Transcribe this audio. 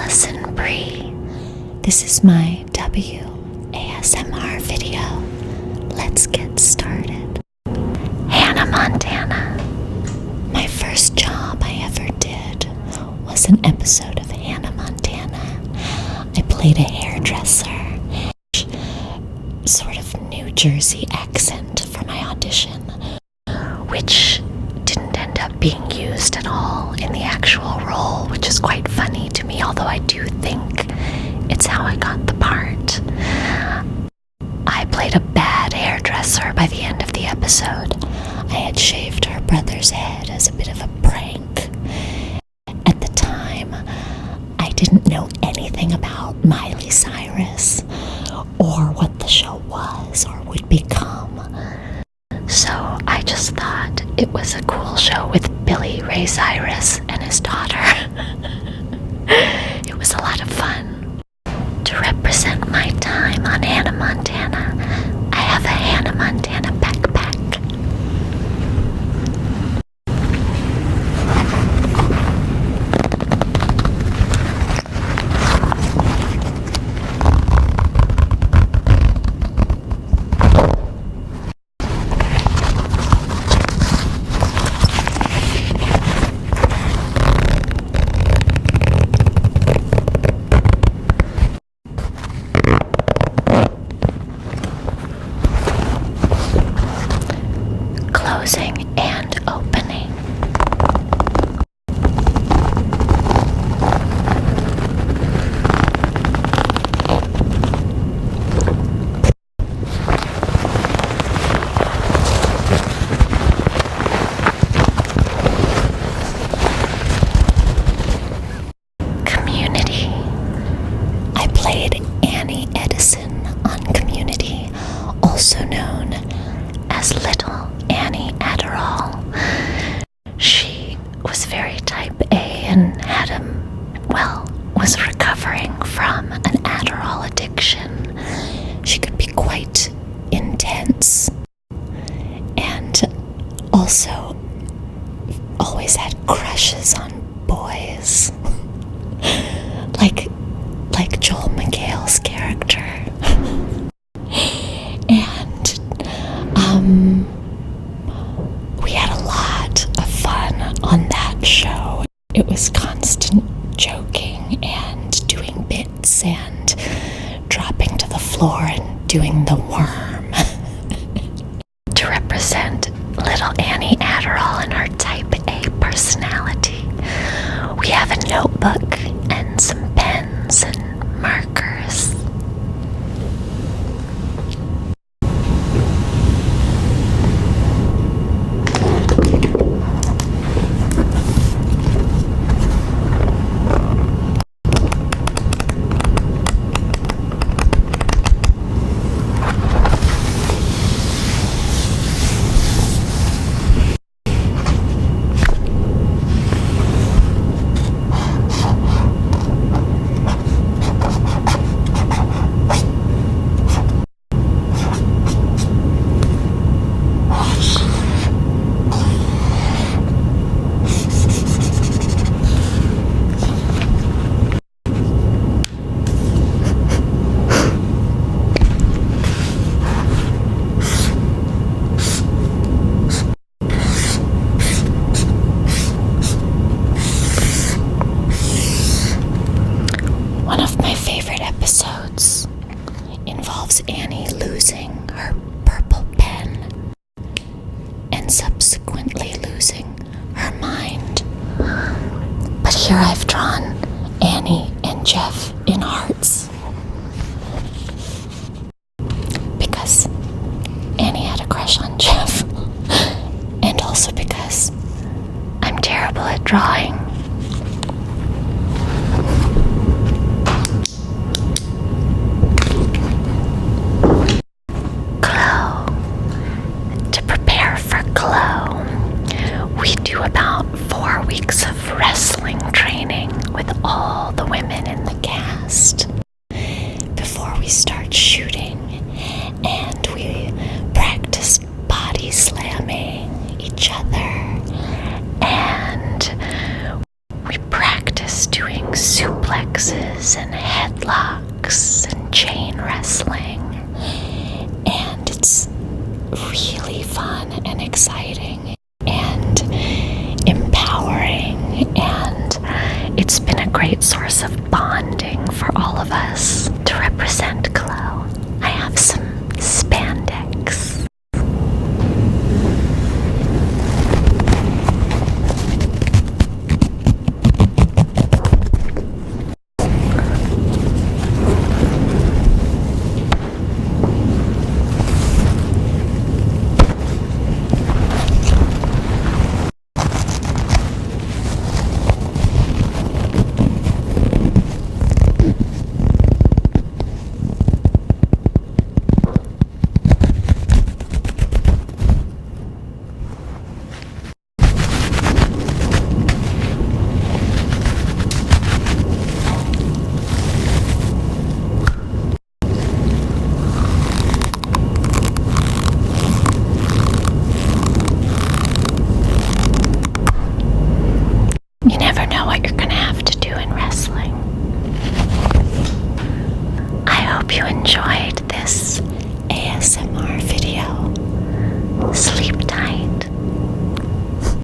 Alison Brie. This is my WASMR video. Let's get started. Hannah Montana. My first job I ever did was an episode of Hannah Montana. I played a hairdresser, sort of New Jersey accent for my audition, which didn't end up being used at all in the actual role, which is quite funny to me, although I do think it's how I got the part. I played a bad hairdresser by the end of the episode. I had shaved her brother's head as a bit of a prank. At the time, I didn't know anything about Miley Cyrus or what the show was or would become. So I just thought it was a cool show with Billy Ray Cyrus and his daughter. It was a lot of fun. To represent my time on Hannah Montana, I have a Hannah Montana backpack. Closing and opening. Community. I played Annie Edison on Community, also known as Little Annie Adderall. She was very type A and was recovering from an Adderall addiction. She could be quite intense and also always had crushes on boys. like Joel McHale's character. And we had a lot of fun on that show. It was constant joking and doing bits and dropping to the floor and doing the worm. To represent Little Annie Adderall and her type A personality, we have a notebook and some pens and markers. One of my favorite episodes involves Annie losing her purple pen and subsequently losing her mind. But here I've drawn Annie and Jeff in hearts because Annie had a crush on Jeff and also because I'm terrible at drawing. We do about 4 weeks of wrestling training with all the women in the cast before we start shooting, and we practice body slamming each other, and we practice doing suplexes source of bonding for all of us. To represent glow, I have some spandex. You never know what you're gonna have to do in wrestling. I hope you enjoyed this ASMR video. Sleep tight.